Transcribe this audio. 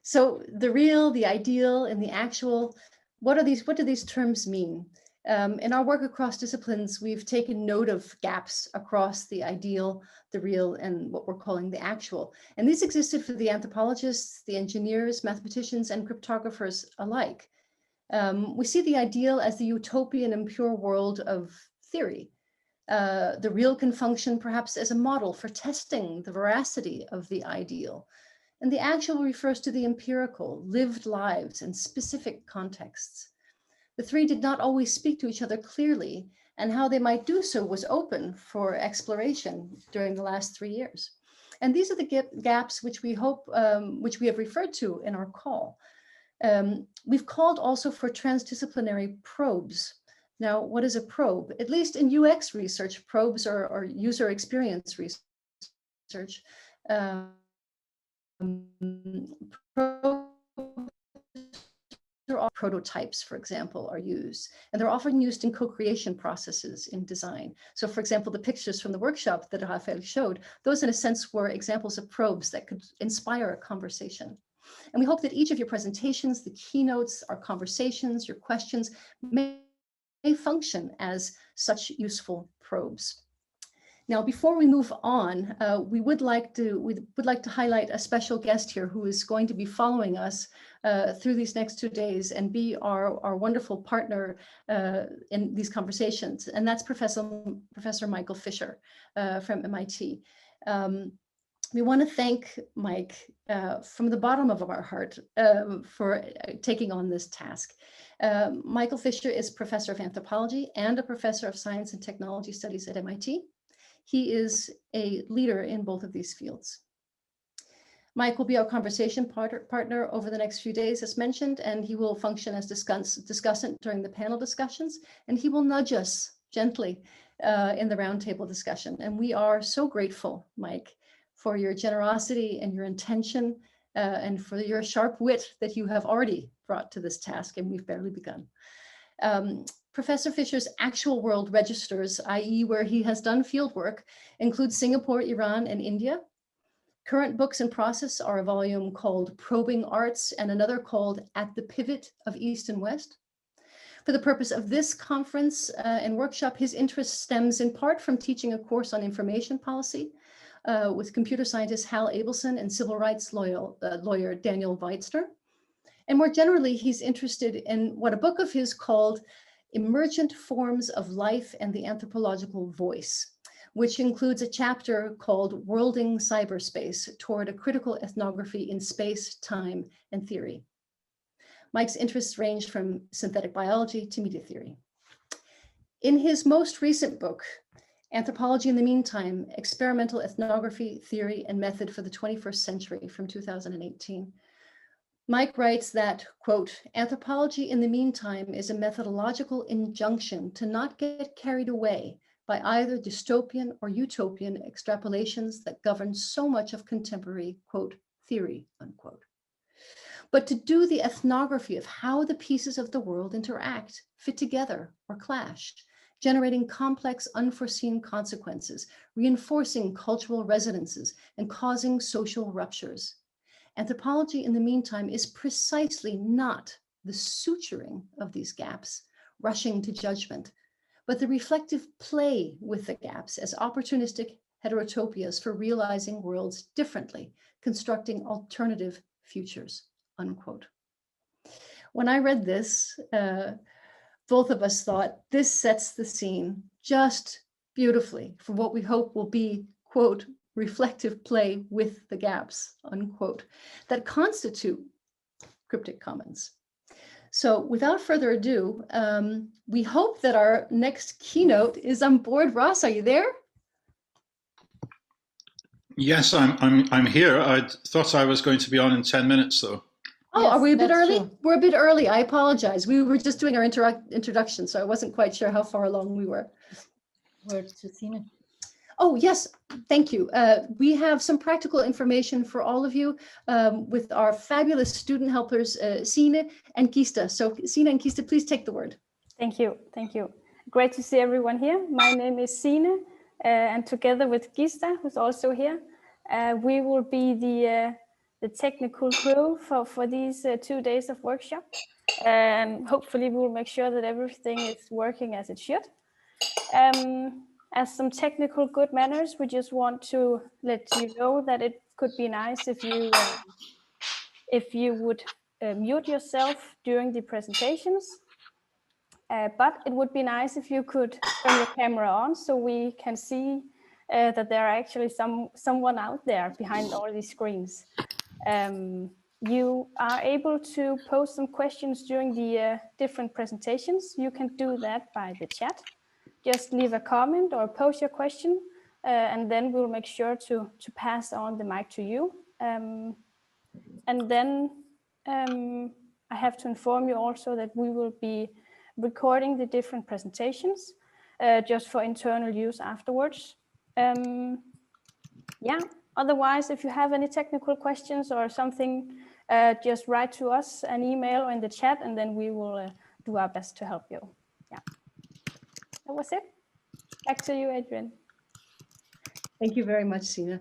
So the real, the ideal, and the actual, what do these terms mean? In our work across disciplines, we've taken note of gaps across the ideal, the real, and what we're calling the actual. And these existed for the anthropologists, the engineers, mathematicians, and cryptographers alike. We see the ideal as the utopian and pure world of theory. The real can function perhaps as a model for testing the veracity of the ideal. And the actual refers to the empirical, lived lives and specific contexts. The three did not always speak to each other clearly, and how they might do so was open for exploration during the last 3 years. And these are the gaps which we hope, which we have referred to in our call. We've called also for transdisciplinary probes. Now, what is a probe? At least in UX research, probes are user experience research. Prototypes, for example, are used, and they're often used in co-creation processes in design. So, for example, the pictures from the workshop that Rafael showed, those in a sense were examples of probes that could inspire a conversation. And we hope that each of your presentations, the keynotes, our conversations, your questions may function as such useful probes. Now, before we move on, we would like to highlight a special guest here who is going to be following us through these next 2 days and be our wonderful partner in these conversations. And that's Professor Michael Fisher from MIT. We want to thank Mike from the bottom of our heart for taking on this task. Michael Fisher is professor of anthropology and a professor of science and technology studies at MIT. He is a leader in both of these fields. Mike will be our conversation partner over the next few days, as mentioned, and he will function as discussant during the panel discussions, and he will nudge us gently in the roundtable discussion. And we are so grateful, Mike, for your generosity and your intention and for your sharp wit that you have already brought to this task, and we've barely begun. Professor Fisher's actual world registers, i.e. where he has done field work, include Singapore, Iran, and India. Current books in process are a volume called Probing Arts and another called At the Pivot of East and West. For the purpose of this conference and workshop, his interest stems in part from teaching a course on information policy with computer scientist Hal Abelson and civil rights lawyer Daniel Weitzner. And more generally, he's interested in what a book of his called Emergent Forms of Life and the Anthropological Voice, which includes a chapter called Worlding Cyberspace Toward a Critical Ethnography in Space, Time, and Theory. Mike's interests range from synthetic biology to media theory. In his most recent book, Anthropology in the Meantime, Experimental Ethnography, Theory, and Method for the 21st Century from 2018, Mike writes that, quote, anthropology in the meantime is a methodological injunction to not get carried away by either dystopian or utopian extrapolations that govern so much of contemporary, quote, theory, unquote, but to do the ethnography of how the pieces of the world interact, fit together, or clash, generating complex, unforeseen consequences, reinforcing cultural resonances, and causing social ruptures. Anthropology in the meantime is precisely not the suturing of these gaps, rushing to judgment, but the reflective play with the gaps as opportunistic heterotopias for realizing worlds differently, constructing alternative futures, unquote. When I read this, both of us thought this sets the scene just beautifully for what we hope will be, quote, reflective play with the gaps, unquote, that constitute Cryptic Commons. So without further ado, we hope that our next keynote is on board. Ross, are you there? Yes, I'm here. I thought I was going to be on in 10 minutes, though. Oh, yes, are we a bit early? True. We're a bit early. I apologize. We were just doing our introduction, so I wasn't quite sure how far along we were. Word to Sine. Oh, yes, thank you. We have some practical information for all of you with our fabulous student helpers, Sine and Gista. So Sine and Gista, please take the word. Thank you. Thank you. Great to see everyone here. My name is Sine, and together with Gista, who's also here, we will be the technical crew for these 2 days of workshop. And hopefully we'll make sure that everything is working as it should. As some technical good manners, we just want to let you know that it could be nice if you would mute yourself during the presentations. But it would be nice if you could turn your camera on so we can see that there are actually someone out there behind all these screens. You are able to post some questions during the different presentations. You can do that by the chat. Just leave a comment or post your question, and then we'll make sure to pass on the mic to you. And then I have to inform you also that we will be recording the different presentations just for internal use afterwards. Yeah, otherwise, if you have any technical questions or something, just write to us an email or in the chat, and then we will do our best to help you. Yeah, that was it. Back to you, Adrian. Thank you very much, Sina.